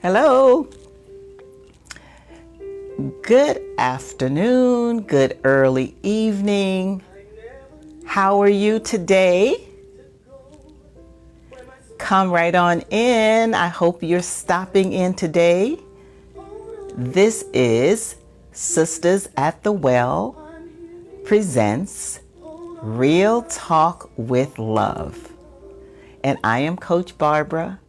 Hello. Good afternoon, good early evening. How are you today? Come right on in. I hope you're stopping in today. This is Sisters at the Well presents Real Talk with Love. And I am Coach Barbara,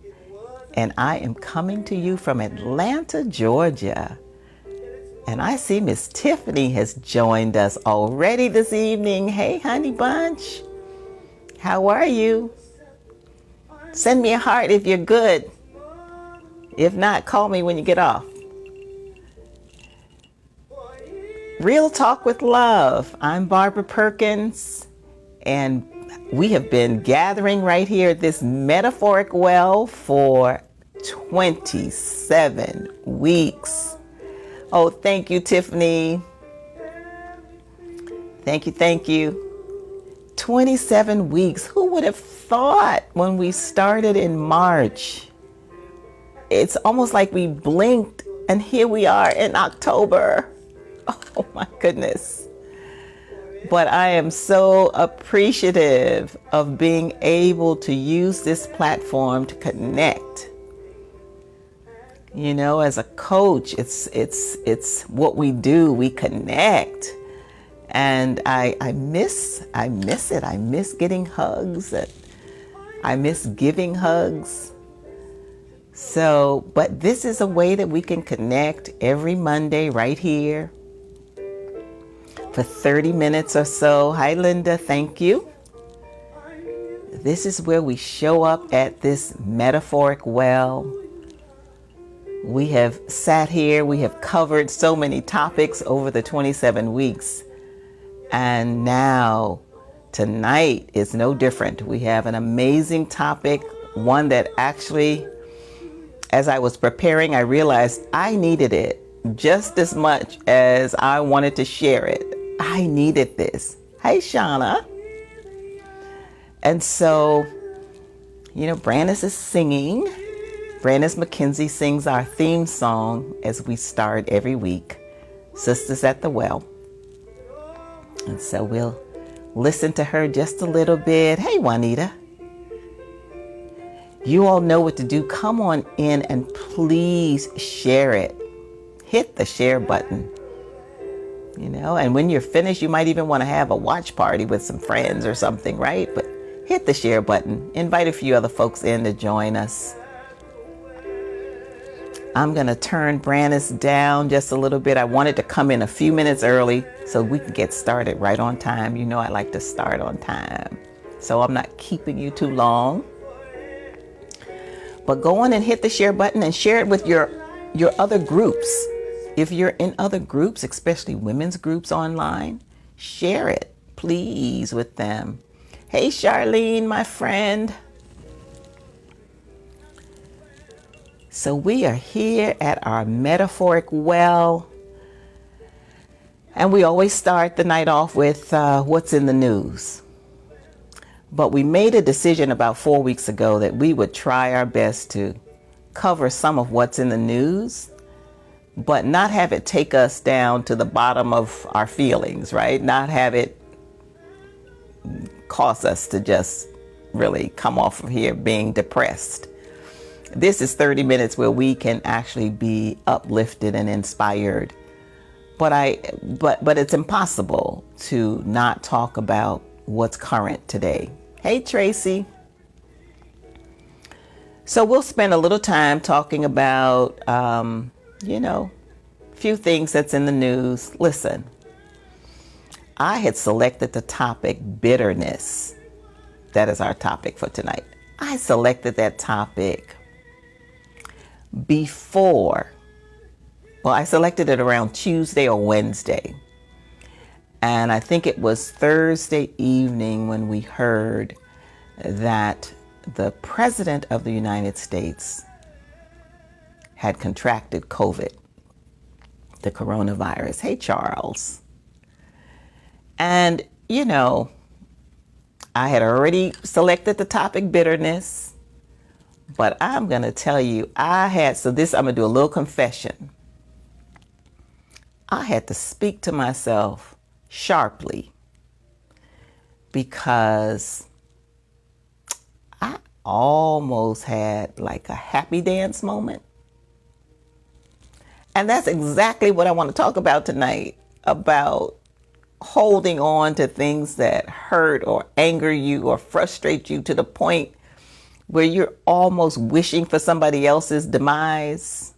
and I am coming to you from Atlanta, Georgia. And I see Miss Tiffany has joined us already this evening. Hey, honey bunch. How are you? Send me a heart if you're good. If not, call me when you get off. Real Talk with Love. I'm Barbara Perkins, and we have been gathering right here at this metaphoric well for 27 weeks. Oh, thank you, Tiffany. Thank you. 27 weeks. Who would have thought when we started in March? It's almost like we blinked and here we are in October. Oh my goodness. But I am so appreciative of being able to use this platform to connect. You know, as a coach, it's what we do. We connect. And I miss it. I miss getting hugs. I miss giving hugs. So, but this is a way that we can connect every Monday right here for 30 minutes or so. Hi, Linda. Thank you. This is where we show up at this metaphoric well. We have sat here. We have covered so many topics over the 27 weeks. And now, tonight is no different. We have an amazing topic, one that actually, as I was preparing, I realized I needed it just as much as I wanted to share it. I needed this. Hey, Shauna. And so, you know, Brandis is singing. Brandis McKenzie sings our theme song as we start every week, Sisters at the Well. And so we'll listen to her just a little bit. Hey, Juanita. You all know what to do. Come on in and please share it. Hit the share button. You know, and when you're finished, you might even want to have a watch party with some friends or something, right? But hit the share button. Invite a few other folks in to join us. I'm going to turn Brandis down just a little bit. I wanted to come in a few minutes early so we can get started right on time. You know, I like to start on time. So I'm not keeping you too long. But go on and hit the share button and share it with your other groups. If you're in other groups, especially women's groups online, share it, please, with them. Hey, Charlene, my friend. So we are here at our metaphoric well. And we always start the night off with what's in the news. But we made a decision about 4 weeks ago that we would try our best to cover some of what's in the news, but not have it take us down to the bottom of our feelings, right? Not have it cause us to just really come off of here being depressed. This is 30 minutes where we can actually be uplifted and inspired. But it's impossible to not talk about what's current today. Hey, Tracy. So we'll spend a little time talking about, a few things that's in the news. Listen, I had selected the topic bitterness. That is our topic for tonight. I selected that topic I selected it around Tuesday or Wednesday. And I think it was Thursday evening when we heard that the President of the United States had contracted COVID, the coronavirus. Hey, Charles. And, you know, I had already selected the topic bitterness, But I'm going to tell you, I'm going to do a little confession. I had to speak to myself sharply because I almost had like a happy dance moment. And that's exactly what I want to talk about tonight, about holding on to things that hurt or anger you or frustrate you to the point where you're almost wishing for somebody else's demise.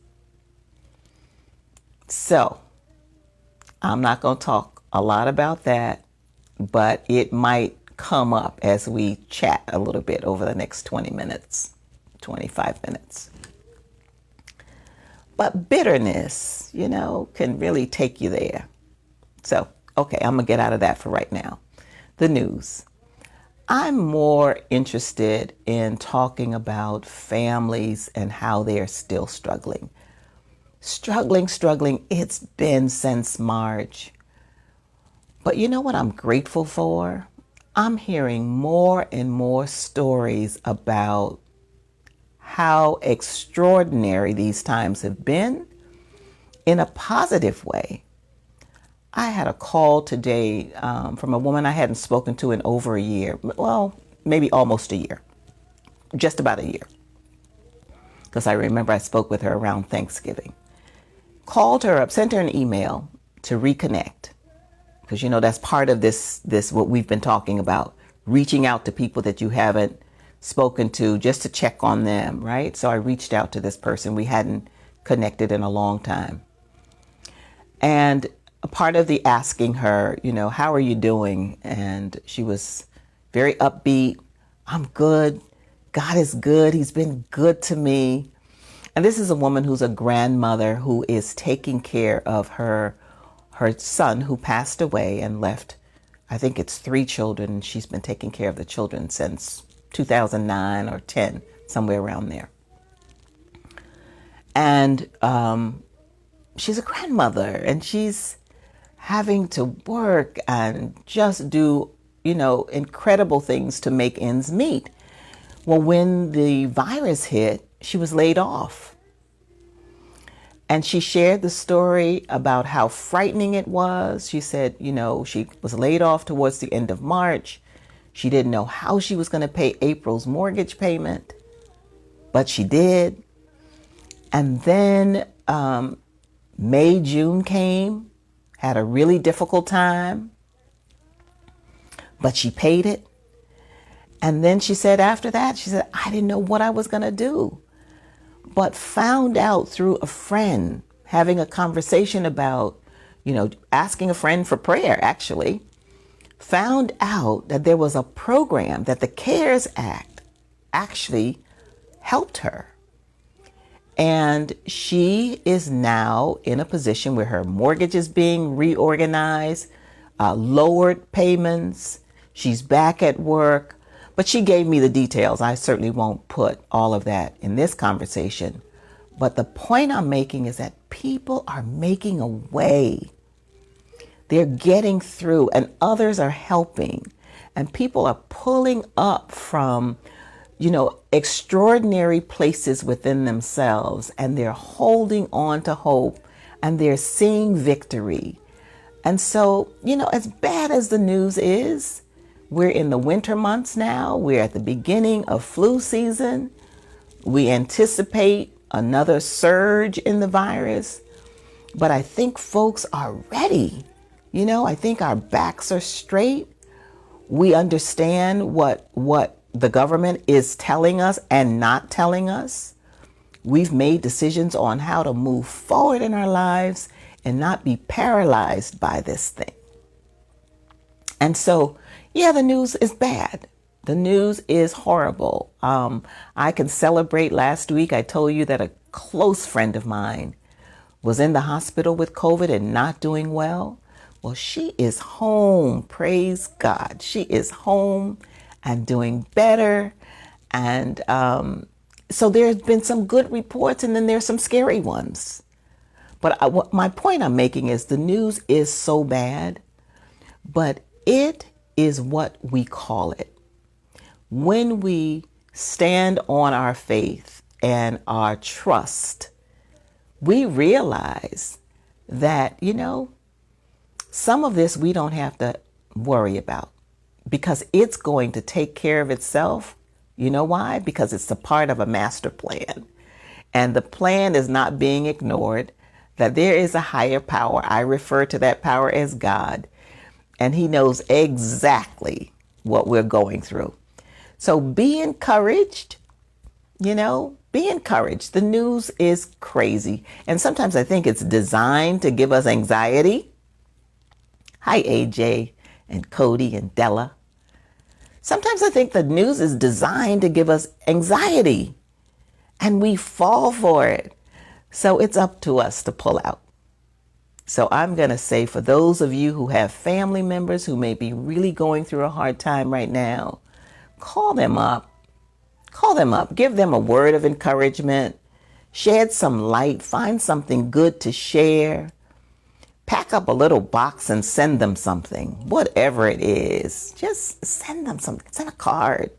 So I'm not going to talk a lot about that, but it might come up as we chat a little bit over the next 20 minutes, 25 minutes. But bitterness, can really take you there. So, okay, I'm going to get out of that for right now. The news. I'm more interested in talking about families and how they're still struggling. Struggling. It's been since March. But you know what I'm grateful for? I'm hearing more and more stories about how extraordinary these times have been in a positive way. I had a call today from a woman I hadn't spoken to in over a year. Well, maybe almost a year. Just about a year. Because I remember I spoke with her around Thanksgiving. Called her up, sent her an email to reconnect. Because, that's part of this what we've been talking about. Reaching out to people that you haven't spoken to just to check on them, right? So I reached out to this person. We hadn't connected in a long time. And a part of the asking her, how are you doing? And she was very upbeat. I'm good. God is good. He's been good to me. And this is a woman who's a grandmother who is taking care of her son who passed away and left, I think it's 3 children. She's been taking care of the children since 2009 or 10, somewhere around there. And she's a grandmother and she's having to work and just do, incredible things to make ends meet. Well, when the virus hit, she was laid off. And she shared the story about how frightening it was. She said, she was laid off towards the end of March. She didn't know how she was going to pay April's mortgage payment, but she did. And then May, June came, had a really difficult time, but she paid it. And then she said after that, she said, I didn't know what I was going to do, but found out through a friend, having a conversation about, asking a friend for prayer, actually, found out that there was a program that the CARES Act actually helped her. And she is now in a position where her mortgage is being reorganized, lowered payments. She's back at work, but she gave me the details. I certainly won't put all of that in this conversation. But the point I'm making is that people are making a way. They're getting through and others are helping. And people are pulling up from, extraordinary places within themselves, and they're holding on to hope and they're seeing victory. And so, as bad as the news is, we're in the winter months now. We're at the beginning of flu season. We anticipate another surge in the virus. But I think folks are ready. I think our backs are straight. We understand what the government is telling us and not telling us. We've made decisions on how to move forward in our lives and not be paralyzed by this thing. And so, the news is bad. The news is horrible. I can celebrate last week. I told you that a close friend of mine was in the hospital with COVID and not doing well. Well, she is home. Praise God. She is home and doing better. And so there's been some good reports and then there's some scary ones. But my point I'm making is the news is so bad, but it is what we call it. When we stand on our faith and our trust, we realize that, some of this we don't have to worry about because it's going to take care of itself. You know why? Because it's a part of a master plan. And the plan is not being ignored, that there is a higher power. I refer to that power as God. And he knows exactly what we're going through. So be encouraged, be encouraged. The news is crazy. And sometimes I think it's designed to give us anxiety. Hi, AJ and Cody and Della. Sometimes I think the news is designed to give us anxiety and we fall for it. So it's up to us to pull out. So I'm going to say, for those of you who have family members who may be really going through a hard time right now, call them up. Call them up. Give them a word of encouragement. Shed some light. Find something good to share. Pack up a little box and send them something. Whatever it is, just send them something. Send a card.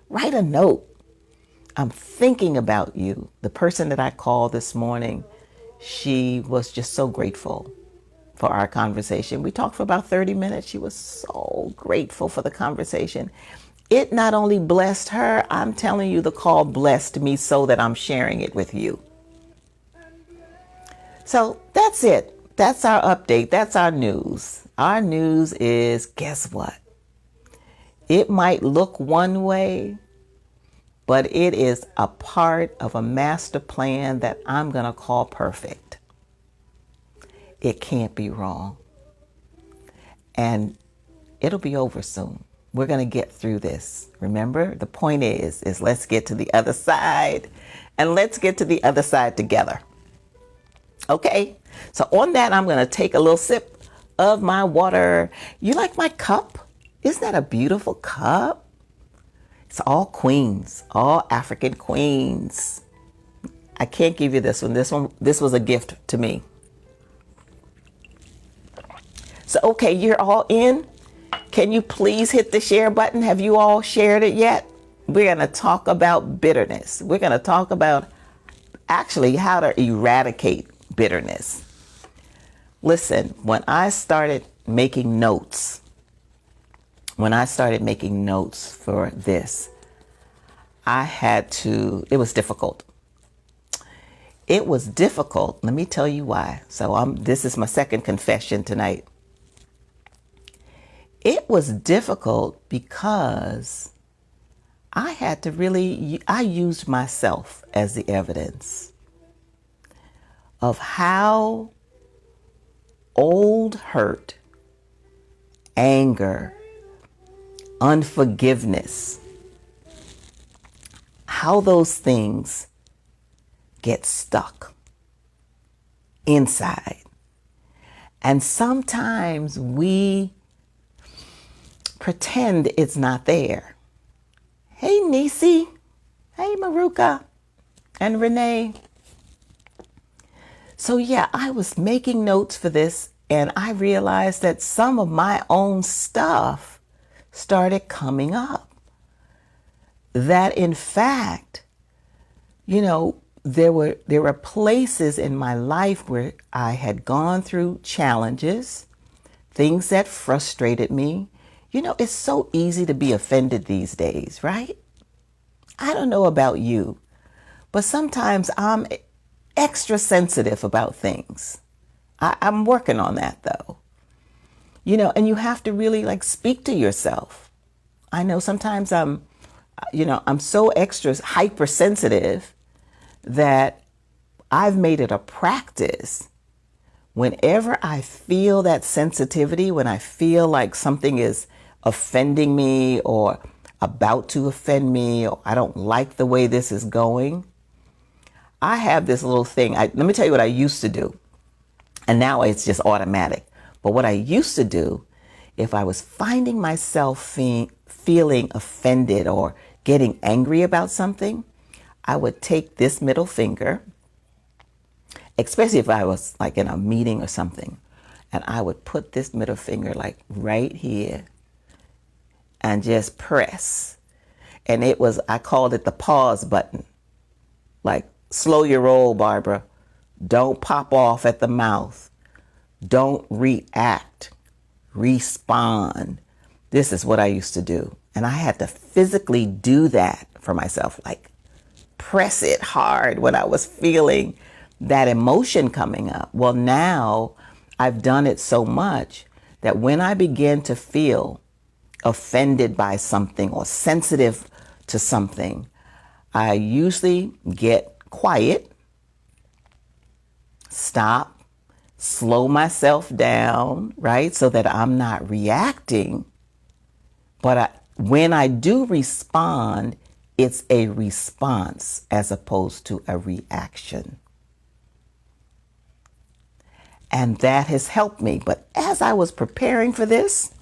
Write a note. I'm thinking about you. The person that I called this morning, she was just so grateful for our conversation. We talked for about 30 minutes. She was so grateful for the conversation. It not only blessed her, I'm telling you, the call blessed me so that I'm sharing it with you. So that's it. That's our update. That's our news. Our news is, guess what? It might look one way, but it is a part of a master plan that I'm going to call perfect. It can't be wrong. And it'll be over soon. We're going to get through this. Remember, the point is let's get to the other side, and let's get to the other side together. Okay? So on that, I'm going to take a little sip of my water. You like my cup? Isn't that a beautiful cup? It's all queens, all African queens. I can't give you this one. This was a gift to me. So, okay, you're all in. Can you please hit the share button? Have you all shared it yet? We're going to talk about bitterness. We're going to talk about actually how to eradicate bitterness. Listen, when I started making notes for this, it was difficult. It was difficult. Let me tell you why. So this is my second confession tonight. It was difficult because I used myself as the evidence of how old hurt, anger, unforgiveness, how those things get stuck inside. And sometimes we pretend it's not there. Hey, Nisi. Hey, Maruka and Renee. So yeah, I was making notes for this, and I realized that some of my own stuff started coming up. That in fact, there were places in my life where I had gone through challenges, things that frustrated me. It's so easy to be offended these days, right? I don't know about you, but sometimes I'm extra sensitive about things. I'm working on that though. And you have to really speak to yourself. I know sometimes I'm so extra hypersensitive that I've made it a practice. Whenever I feel that sensitivity, when I feel like something is offending me or about to offend me, or I don't like the way this is going, I have this little thing. Let me tell you what I used to do. And now it's just automatic. But what I used to do, if I was finding myself feeling offended or getting angry about something, I would take this middle finger, especially if I was in a meeting or something, and I would put this middle finger right here and just press. And I called it the pause button. Like, slow your roll, Barbara. Don't pop off at the mouth. Don't react. Respond. This is what I used to do. And I had to physically do that for myself, like press it hard when I was feeling that emotion coming up. Well, now I've done it so much that when I begin to feel offended by something or sensitive to something, I usually get quiet, stop, slow myself down, right? So that I'm not reacting. But when I do respond, it's a response as opposed to a reaction. And that has helped me. But as I was preparing for this,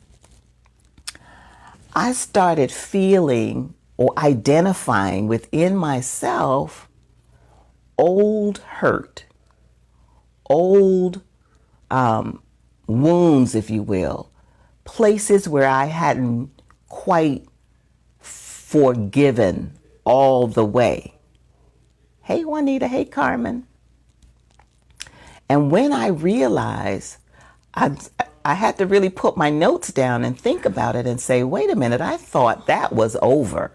I started feeling or identifying within myself old hurt, old wounds, if you will, places where I hadn't quite forgiven all the way. Hey, Juanita. Hey, Carmen. And when I realized, I had to really put my notes down and think about it and say, wait a minute, I thought that was over.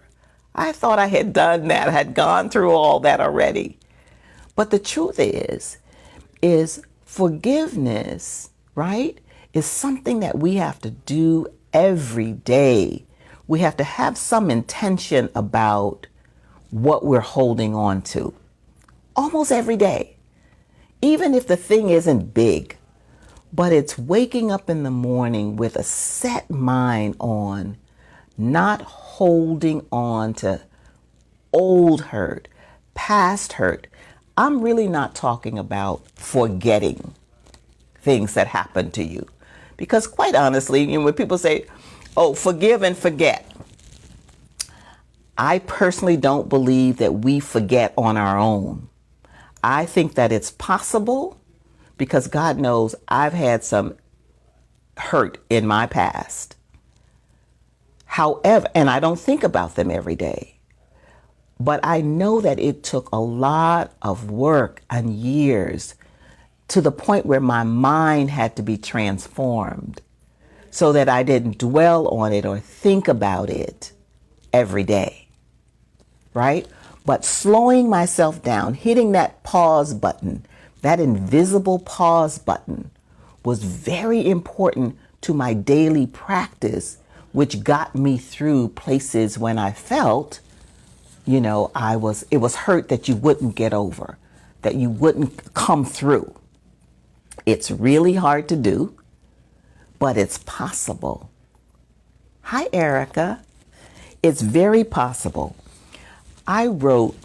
I thought I had done that, had gone through all that already. But the truth is forgiveness, right, is something that we have to do every day. We have to have some intention about what we're holding on to almost every day. Even if the thing isn't big, but it's waking up in the morning with a set mind on not holding on to old hurt, past hurt. I'm really not talking about forgetting things that happened to you. Because quite honestly, when people say, oh, forgive and forget, I personally don't believe that we forget on our own. I think that it's possible because God knows I've had some hurt in my past. However, and I don't think about them every day, but I know that it took a lot of work and years to the point where my mind had to be transformed so that I didn't dwell on it or think about it every day, right? But slowing myself down, hitting that pause button, that invisible pause button, was very important to my daily practice, which got me through places when I felt, it was hurt that you wouldn't get over, that you wouldn't come through. It's really hard to do, but it's possible. Hi, Erica. It's very possible. I wrote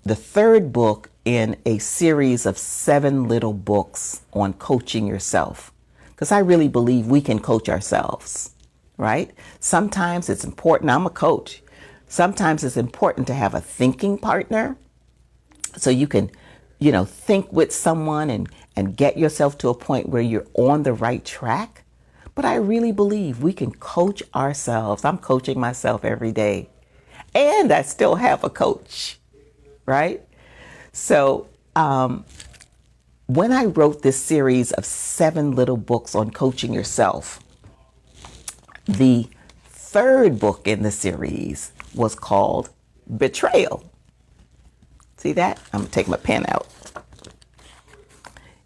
the third book in a series of 7 little books on coaching yourself, because I really believe we can coach ourselves, right? Sometimes it's important. I'm a coach. Sometimes it's important to have a thinking partner so you can, think with someone and get yourself to a point where you're on the right track. But I really believe we can coach ourselves. I'm coaching myself every day. And I still have a coach, right? So when I wrote this series of 7 little books on coaching yourself, the third book in the series was called Betrayal. See that? I'm going to take my pen out.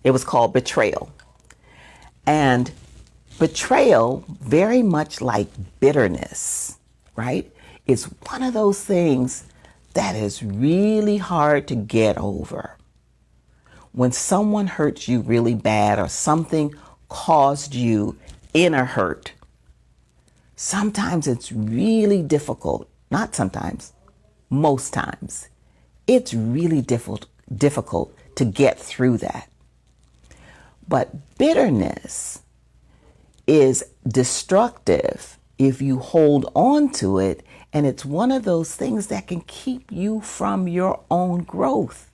It was called Betrayal. And betrayal, very much like bitterness, right? It's one of those things that is really hard to get over. When someone hurts you really bad or something caused you inner hurt, sometimes it's really difficult. Not sometimes, most times. It's really difficult to get through that. But bitterness is destructive if you hold on to it. And it's one of those things that can keep you from your own growth,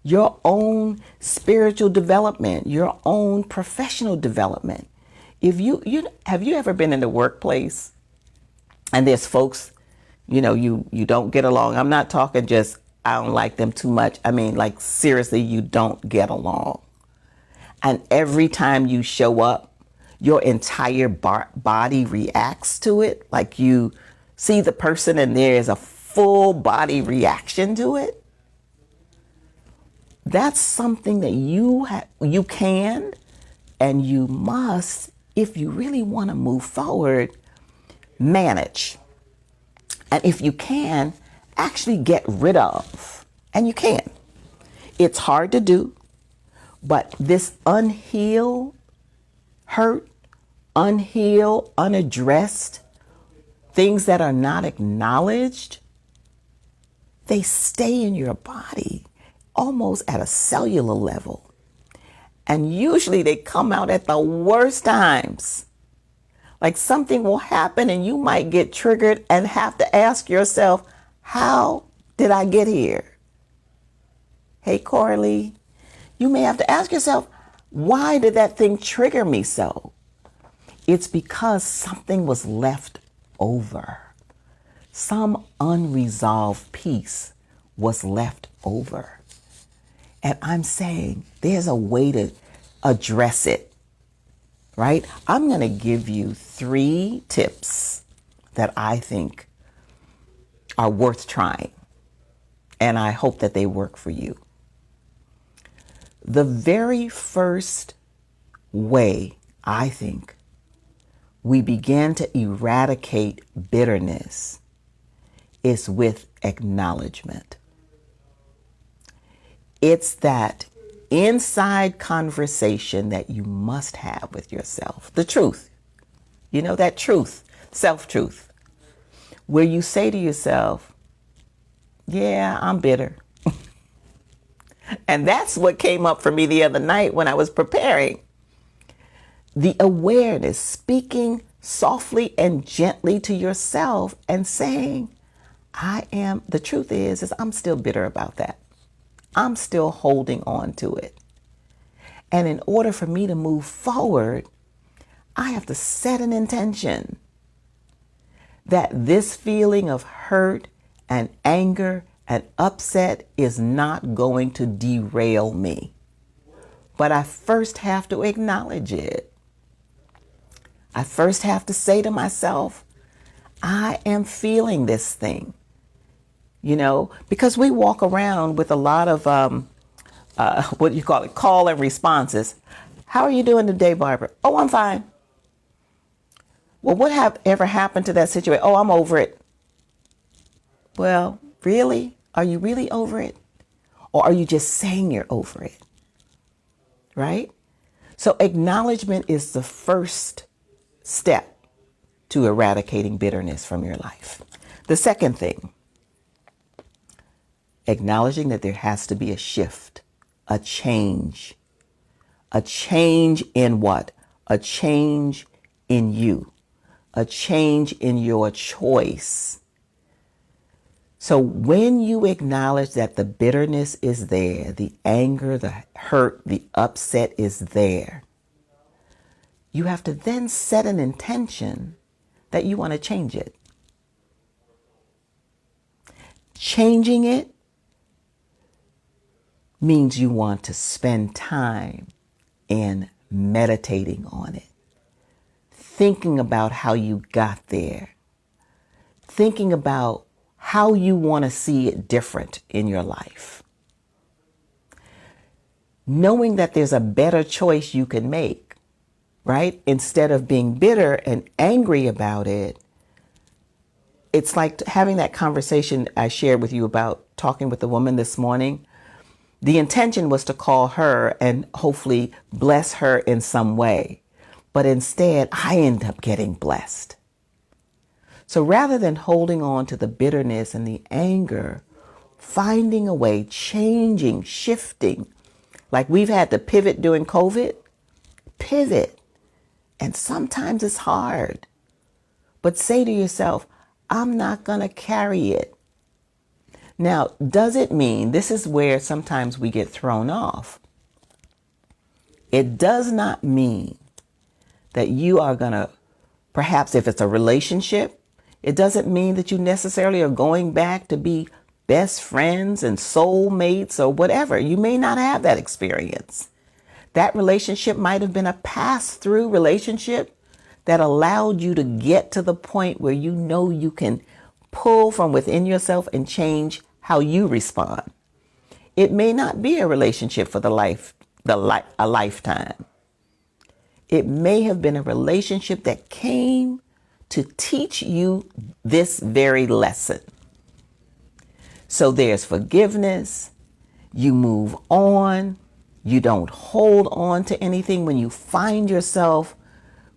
your own spiritual development, your own professional development. Have you ever been in the workplace and there's folks, you don't get along. I'm not talking just I don't like them too much. I mean, like, seriously, you don't get along. And every time you show up, your entire body reacts to it. Like, you see the person and there is a full body reaction to it. That's something that you can and you must, if you really want to move forward, manage. And if you can, actually get rid of. And you can. It's hard to do, but this unhealed hurt, unhealed, unaddressed, things that are not acknowledged, they stay in your body almost at a cellular level. And usually they come out at the worst times. Like, something will happen and you might get triggered and have to ask yourself, how did I get here? Hey, Corley, you may have to ask yourself, why did that thing trigger me so? It's because something was left over. Some unresolved piece was left over. And I'm saying there's a way to address it, right? I'm going to give you 3 tips that I think are worth trying. And I hope that they work for you. The very first way, I think, we begin to eradicate bitterness is with acknowledgement. It's that inside conversation that you must have with yourself. The truth. That truth, self-truth, where you say to yourself, yeah, I'm bitter. And that's what came up for me the other night when I was preparing. The awareness, speaking softly and gently to yourself and saying, the truth is I'm still bitter about that. I'm still holding on to it. And in order for me to move forward, I have to set an intention that this feeling of hurt and anger and upset is not going to derail me. But I first have to acknowledge it. I first have to say to myself, I am feeling this thing. Because we walk around with a lot of, what you call it, call and responses. How are you doing today, Barbara? Oh, I'm fine. Well, what ever happened to that situation? Oh, I'm over it. Well, really? Are you really over it? Or are you just saying you're over it? Right? So acknowledgement is the first step to eradicating bitterness from your life. The second thing, acknowledging that there has to be a shift, a change. A change in what? A change in you. A change in your choice. So when you acknowledge that the bitterness is there, the anger, the hurt, the upset is there, you have to then set an intention that you want to change it. Changing it means you want to spend time in meditating on it, thinking about how you got there, thinking about how you want to see it different in your life. Knowing that there's a better choice you can make, right? Instead of being bitter and angry about it, it's like having that conversation I shared with you about talking with the woman this morning. The intention was to call her and hopefully bless her in some way. But instead, I end up getting blessed. So rather than holding on to the bitterness and the anger, finding a way, changing, shifting, like we've had to pivot during COVID, pivot. And sometimes it's hard. But say to yourself, I'm not going to carry it. Now, does it mean, this is where sometimes we get thrown off. It does not mean that you are going to, perhaps if it's a relationship, It doesn't mean that you necessarily are going back to be best friends and soulmates or whatever. You may not have that experience. That relationship might have been a pass-through relationship that allowed you to get to the point where you know you can pull from within yourself and change how you respond. It may not be a relationship for a lifetime. It may have been a relationship that came to teach you this very lesson. So there's forgiveness. You move on. You don't hold on to anything when you find yourself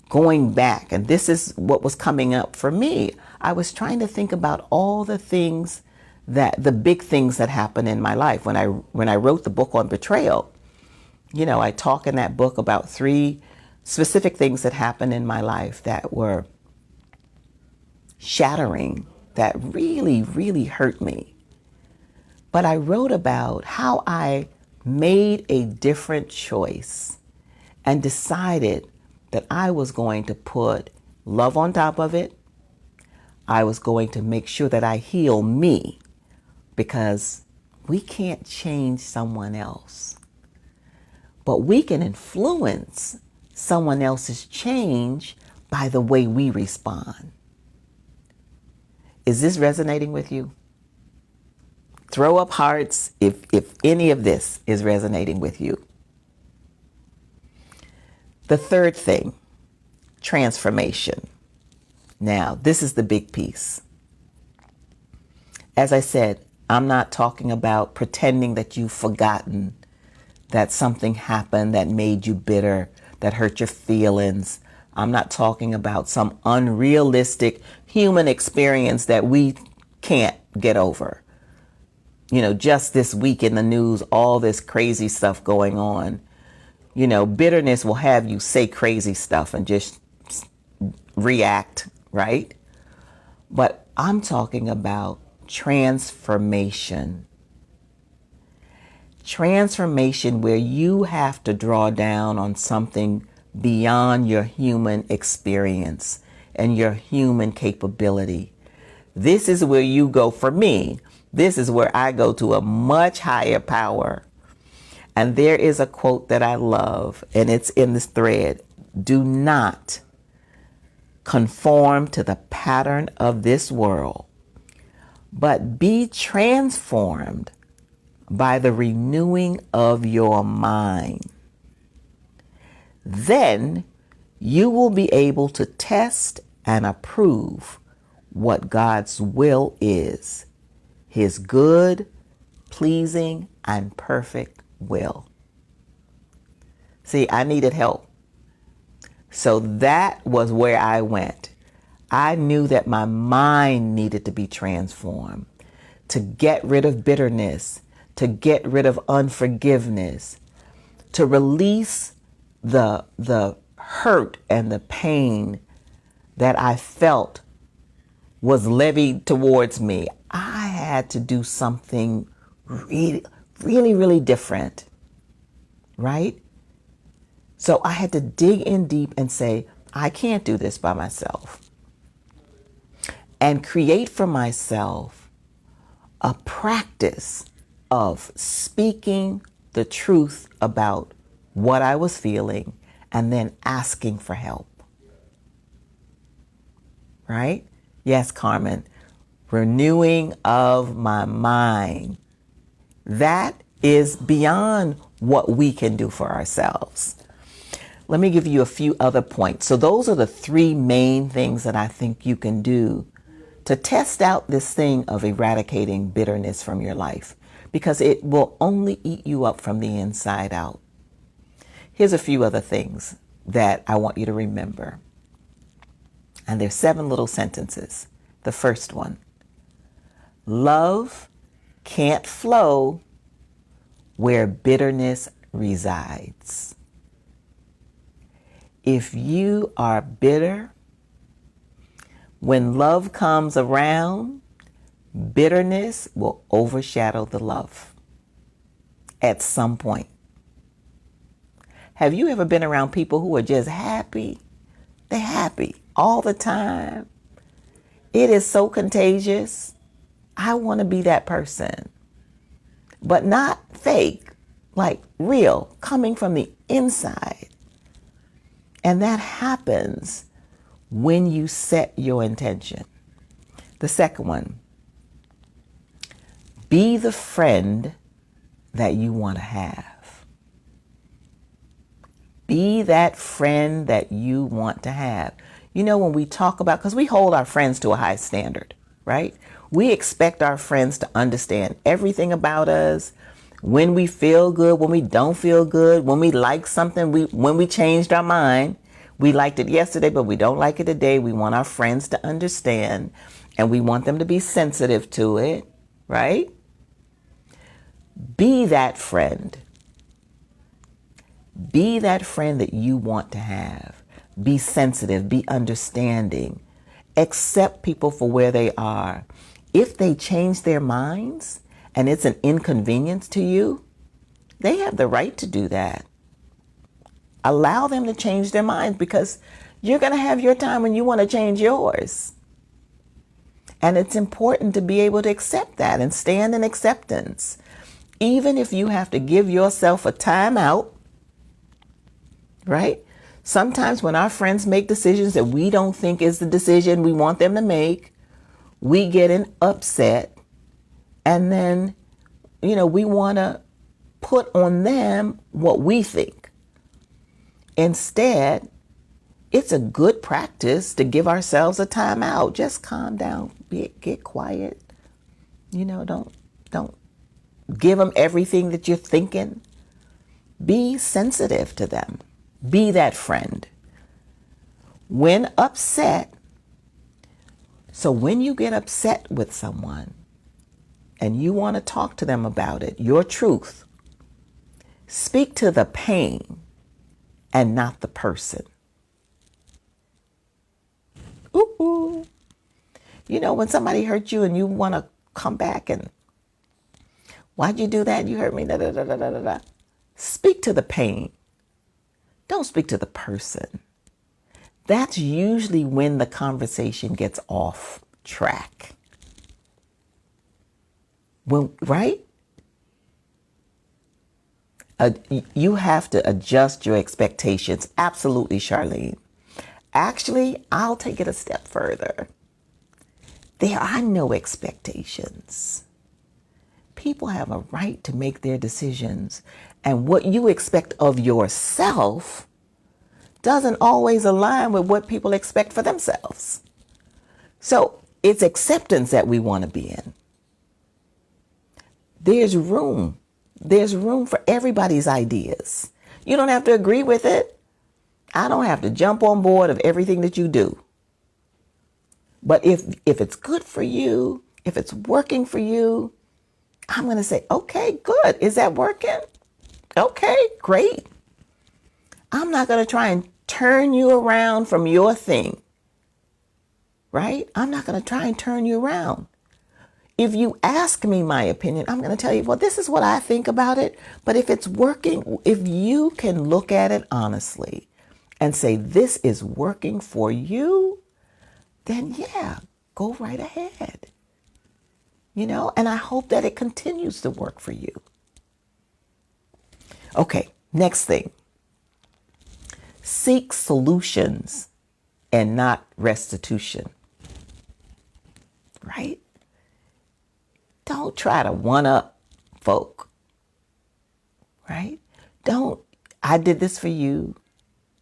going back. And this is what was coming up for me. I was trying to think about all the things the big things that happened in my life. When I wrote the book on betrayal, I talk in that book about 3 specific things that happened in my life that were shattering, that really, really hurt me. But I wrote about how I made a different choice and decided that I was going to put love on top of it. I was going to make sure that I heal me, because we can't change someone else, but we can influence someone else's change by the way we respond. Is this resonating with you? Throw up hearts if any of this is resonating with you. The third thing, transformation. Now, this is the big piece. As I said, I'm not talking about pretending that you've forgotten that something happened that made you bitter, that hurt your feelings. I'm not talking about some unrealistic human experience that we can't get over. Just this week in the news, all this crazy stuff going on. Bitterness will have you say crazy stuff and just react, right? But I'm talking about transformation. Transformation where you have to draw down on something beyond your human experience and your human capability. This is where you go. For me, this is where I go to a much higher power. And there is a quote that I love, and it's in this thread. Do not conform to the pattern of this world, but be transformed by the renewing of your mind. Then you will be able to test and approve what God's will is, His good, pleasing, and perfect will. See, I needed help. So that was where I went. I knew that my mind needed to be transformed, to get rid of bitterness, to get rid of unforgiveness, to release the hurt and the pain that I felt was levied towards me. I had to do something really, really, really different, right? So I had to dig in deep and say, I can't do this by myself. And create for myself a practice of speaking the truth about what I was feeling and then asking for help. Right? Yes, Carmen. Renewing of my mind. That is beyond what we can do for ourselves. Let me give you a few other points. So those are the 3 main things that I think you can do to test out this thing of eradicating bitterness from your life, because it will only eat you up from the inside out. Here's a few other things that I want you to remember. And there's 7 little sentences. The first one, love can't flow where bitterness resides. If you are bitter, when love comes around, bitterness will overshadow the love at some point. Have you ever been around people who are just happy? They're happy all the time. It is so contagious. I want to be that person, but not fake, like real, coming from the inside. And that happens when you set your intention. The second one, be the friend that you want to have. Be that friend that you want to have. You know, when we talk about, because we hold our friends to a high standard, right? We expect our friends to understand everything about us. When we feel good, when we don't feel good, when we like something, when we changed our mind, we liked it yesterday, but we don't like it today. We want our friends to understand, and we want them to be sensitive to it, right? Be that friend. Be that friend that you want to have. Be sensitive, be understanding. Accept people for where they are. If they change their minds and it's an inconvenience to you, they have the right to do that. Allow them to change their minds, because you're going to have your time when you want to change yours. And it's important to be able to accept that and stand in acceptance. Even if you have to give yourself a timeout, right? Sometimes when our friends make decisions that we don't think is the decision we want them to make, we get an upset, and then, we want to put on them what we think. Instead, it's a good practice to give ourselves a timeout. Just calm down, get quiet. Don't give them everything that you're thinking. Be sensitive to them. Be that friend. When upset, so when you get upset with someone and you want to talk to them about it, your truth, speak to the pain and not the person. Ooh. When somebody hurt you and you want to come back and, why'd you do that? You hurt me. Da, da, da, da, da, da. Speak to the pain. Don't speak to the person. That's usually when the conversation gets off track. Right? You have to adjust your expectations. Absolutely, Charlene. Actually, I'll take it a step further. There are no expectations. People have a right to make their decisions, and what you expect of yourself doesn't always align with what people expect for themselves. So it's acceptance that we want to be in. There's room. There's room for everybody's ideas. You don't have to agree with it. I don't have to jump on board of everything that you do. But if it's good for you, if it's working for you, I'm going to say, okay, good. Is that working? Okay, great. I'm not going to try and turn you around from your thing, right? I'm not going to try and turn you around. If you ask me my opinion, I'm going to tell you, well, this is what I think about it. But if it's working, if you can look at it honestly and say, this is working for you, then yeah, go right ahead. And I hope that it continues to work for you. Okay, next thing. Seek solutions and not restitution. Right? Don't try to one-up folk. Right? I did this for you,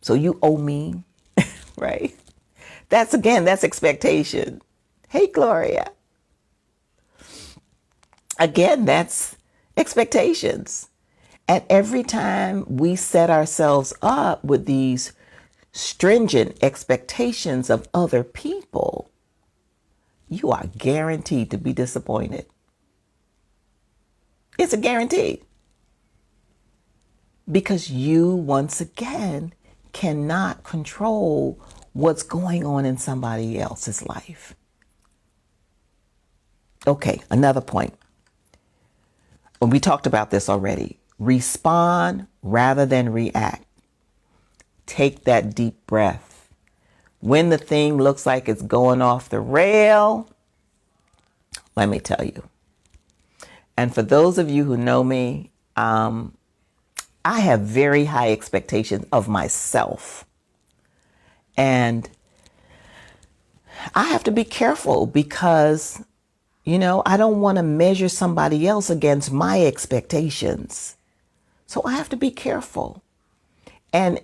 so you owe me. Right? That's expectation. Hey, Gloria. Again, that's expectations. And every time we set ourselves up with these stringent expectations of other people, you are guaranteed to be disappointed. It's a guarantee. Because you, once again, cannot control what's going on in somebody else's life. Okay, another point. We talked about this already. Respond rather than react. Take that deep breath. When the thing looks like it's going off the rail, let me tell you. And for those of you who know me, I have very high expectations of myself. And I have to be careful because, I don't want to measure somebody else against my expectations. So I have to be careful. And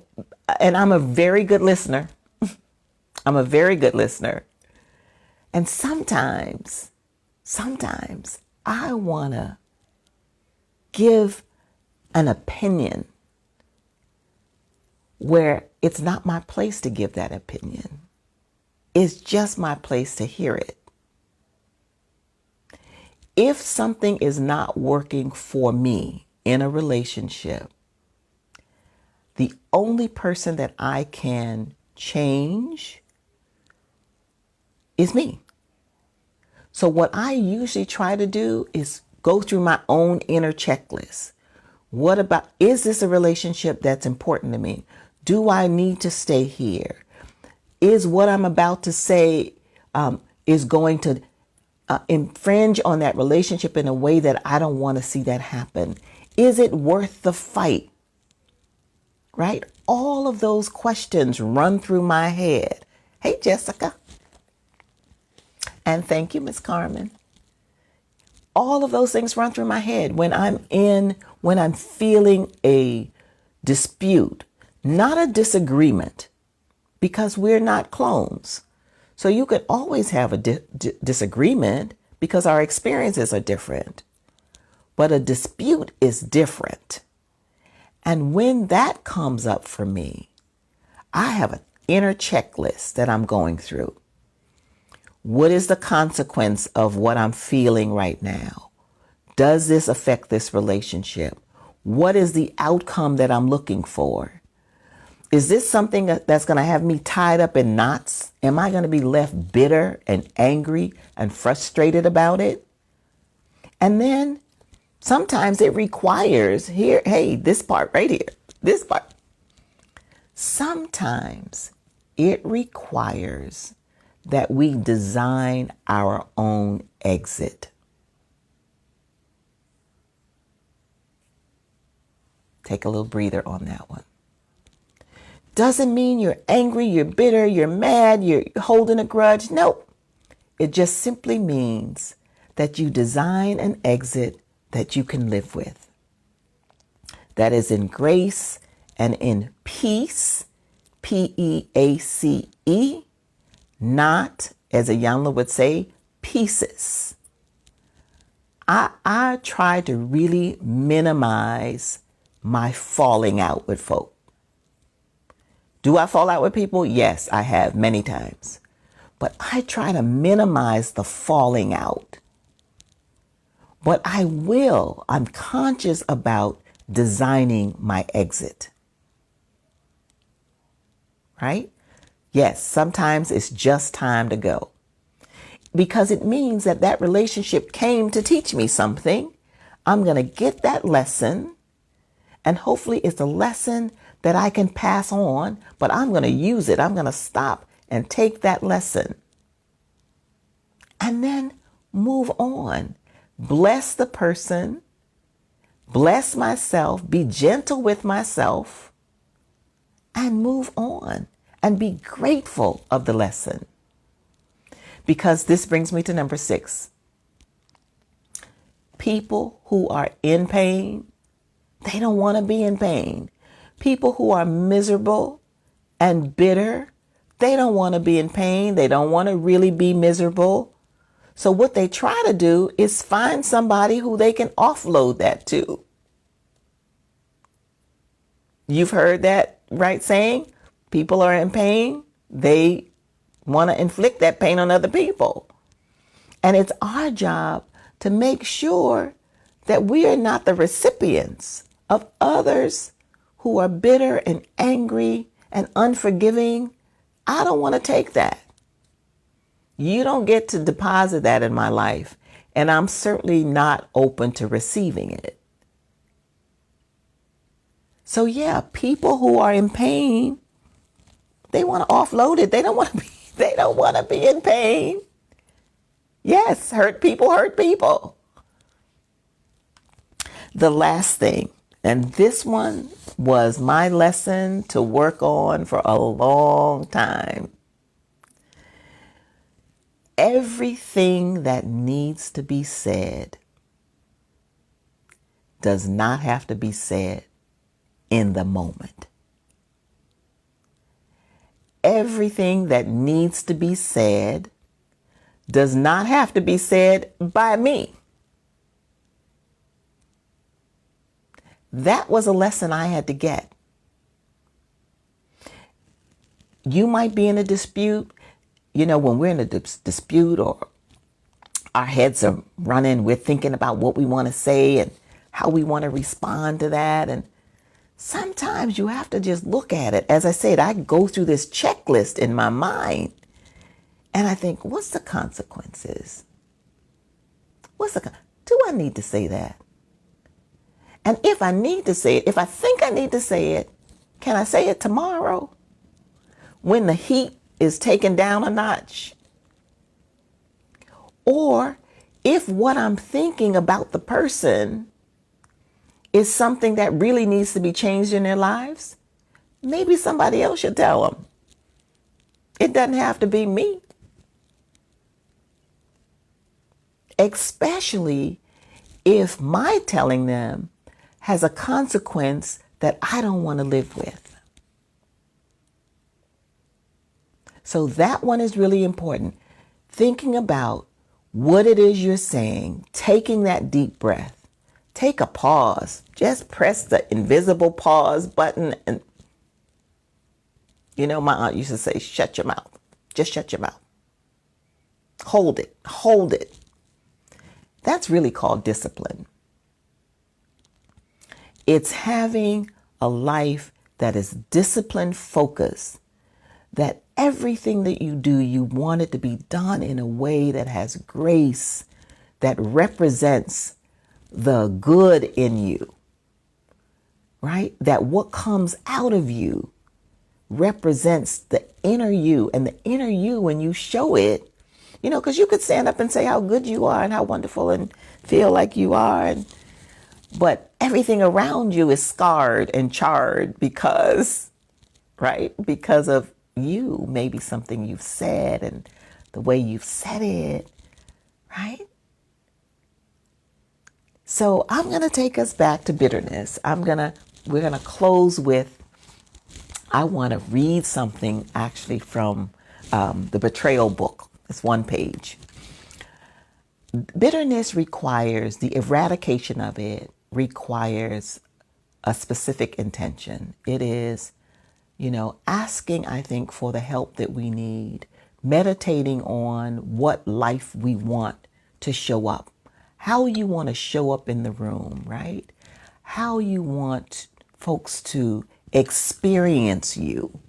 I'm a very good listener. I'm a very good listener. And sometimes I want to give an opinion where it's not my place to give that opinion. It's just my place to hear it. If something is not working for me in a relationship, the only person that I can change is me. So what I usually try to do is go through my own inner checklist. Is this a relationship that's important to me? Do I need to stay here? Is what I'm about to say is going to infringe on that relationship in a way that I don't want to see that happen? Is it worth the fight? Right? All of those questions run through my head. Hey, Jessica. And thank you, Miss Carmen. All of those things run through my head when I'm feeling a dispute, not a disagreement, because we're not clones. So you could always have a disagreement because our experiences are different. But a dispute is different. And when that comes up for me, I have an inner checklist that I'm going through. What is the consequence of what I'm feeling right now? Does this affect this relationship? What is the outcome that I'm looking for? Is this something that's going to have me tied up in knots? Am I going to be left bitter and angry and frustrated about it? And then sometimes it requires this part right here, this part. Sometimes it requires that we design our own exit. Take a little breather on that one. Doesn't mean you're angry, you're bitter, you're mad, you're holding a grudge. Nope. It just simply means that you design an exit that you can live with. That is in grace and in peace, Peace, not, as Iyanla would say, pieces. I try to really minimize my falling out with folk. Do I fall out with people? Yes, I have many times. But I try to minimize the falling out. But I'm conscious about designing my exit. Right? Yes, sometimes it's just time to go. Because it means that relationship came to teach me something. I'm going to get that lesson. And hopefully it's a lesson that I can pass on, but I'm going to use it. I'm going to stop and take that lesson. And then move on. Bless the person. Bless myself. Be gentle with myself. And move on. And be grateful of the lesson. Because this brings me to number 6. People who are in pain, they don't want to be in pain. People who are miserable and bitter, they don't want to be in pain. They don't want to really be miserable. So what they try to do is find somebody who they can offload that to. You've heard that, right, saying? People are in pain. They want to inflict that pain on other people. And it's our job to make sure that we are not the recipients of others who are bitter and angry and unforgiving. I don't want to take that. You don't get to deposit that in my life. And I'm certainly not open to receiving it. So yeah, people who are in pain, They want to offload it. They don't want to be, they don't want to be in pain. Yes, hurt people hurt people. The last thing, and this one was my lesson to work on for a long time. Everything that needs to be said does not have to be said in the moment. Everything that needs to be said does not have to be said by me. That was a lesson I had to get. You might be in a dispute. You know, when we're in a dispute or our heads are running, we're thinking about what we want to say and how we want to respond to that. And sometimes you have to just look at it. As I said, I go through this checklist in my mind and I think, what's the consequences? Do I need to say that? And if I need to say it, if I think I need to say it, can I say it tomorrow when the heat is taken down a notch? Or if what I'm thinking about the person is something that really needs to be changed in their lives, maybe somebody else should tell them. It doesn't have to be me. Especially if my telling them has a consequence that I don't want to live with. So that one is really important. Thinking about what it is you're saying, taking that deep breath, take a pause, just press the invisible pause button. And, you know, my aunt used to say, shut your mouth, just shut your mouth. Hold it, hold it. That's really called discipline. It's having a life that is discipline focused, that everything that you do, you want it to be done in a way that has grace, that represents the good in you, right? That what comes out of you represents the inner you, and the inner you, when you show it, you know, because you could stand up and say how good you are and how wonderful and feel like you are, but everything around you is scarred and charred because, right? Because of you, maybe something you've said and the way you've said it, right? So I'm going to take us back to bitterness. We're going to close with, I want to read something actually from the Betrayal book. It's one page. Bitterness requires, the eradication of it requires a specific intention. It is, you know, asking, I think, for the help that we need, meditating on what life we want to show up, how you want to show up in the room, right? How you want folks to experience you,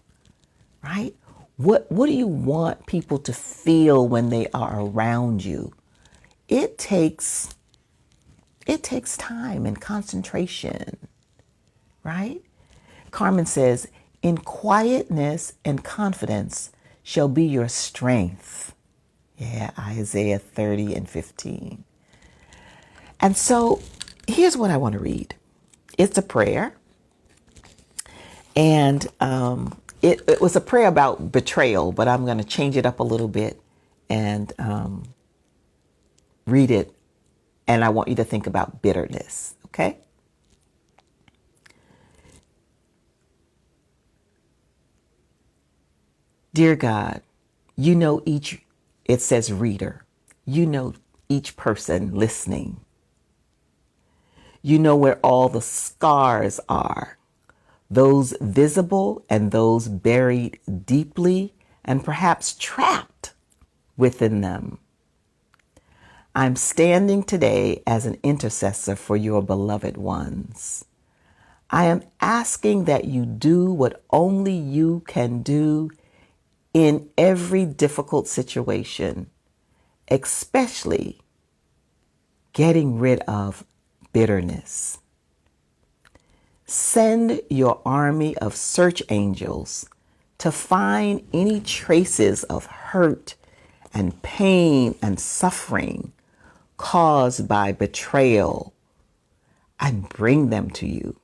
right? What do you want people to feel when they are around you? It takes time and concentration, right? Carmen says, in quietness and confidence shall be your strength. Yeah, Isaiah 30:15. And so here's what I want to read. It's a prayer. And it was a prayer about betrayal, but I'm going to change it up a little bit and read it. And I want you to think about bitterness, okay? Dear God, you know each, it says reader, you know each person listening. You know where all the scars are, those visible and those buried deeply and perhaps trapped within them. I'm standing today as an intercessor for your beloved ones. I am asking that you do what only you can do in every difficult situation, especially getting rid of bitterness. Send your army of search angels to find any traces of hurt and pain and suffering caused by betrayal and bring them to you.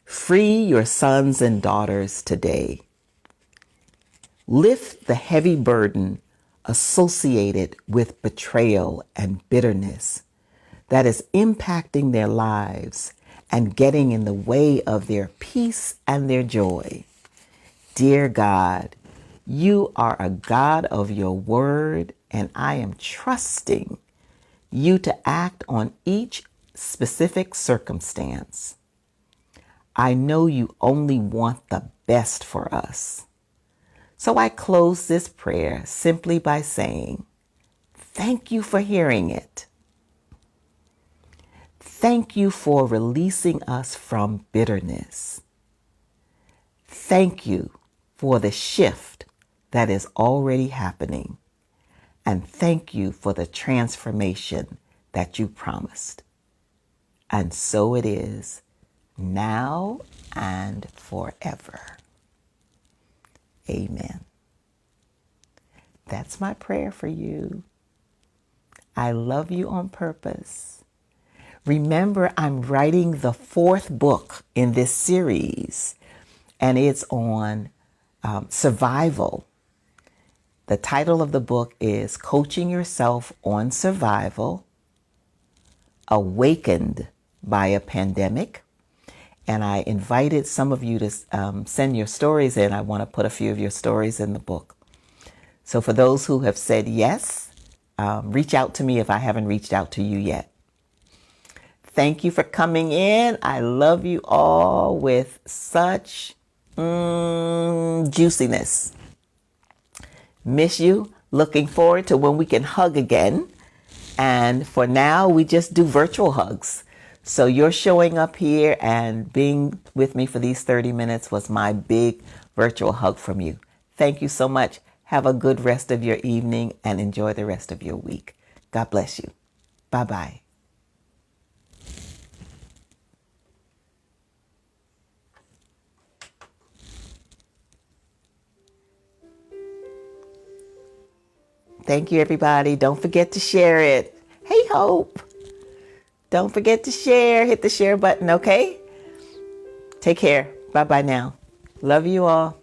Free your sons and daughters today. Lift the heavy burden associated with betrayal and bitterness that is impacting their lives and getting in the way of their peace and their joy. Dear God, you are a God of your word, and I am trusting you to act on each specific circumstance. I know you only want the best for us. So I close this prayer simply by saying, thank you for hearing it. Thank you for releasing us from bitterness. Thank you for the shift that is already happening. And thank you for the transformation that you promised. And so it is, now and forever. Amen. That's my prayer for you. I love you on purpose. Remember, I'm writing the 4th book in this series, and it's on survival. The title of the book is Coaching Yourself on Survival, Awakened by a Pandemic. And I invited some of you to send your stories in. I want to put a few of your stories in the book. So for those who have said yes, reach out to me if I haven't reached out to you yet. Thank you for coming in. I love you all with such juiciness. Miss you. Looking forward to when we can hug again. And for now, we just do virtual hugs. So you're showing up here and being with me for these 30 minutes was my big virtual hug from you. Thank you so much. Have a good rest of your evening and enjoy the rest of your week. God bless you. Bye-bye. Thank you, everybody. Don't forget to share it. Hey, Hope. Don't forget to share. Hit the share button, okay? Take care. Bye-bye now. Love you all.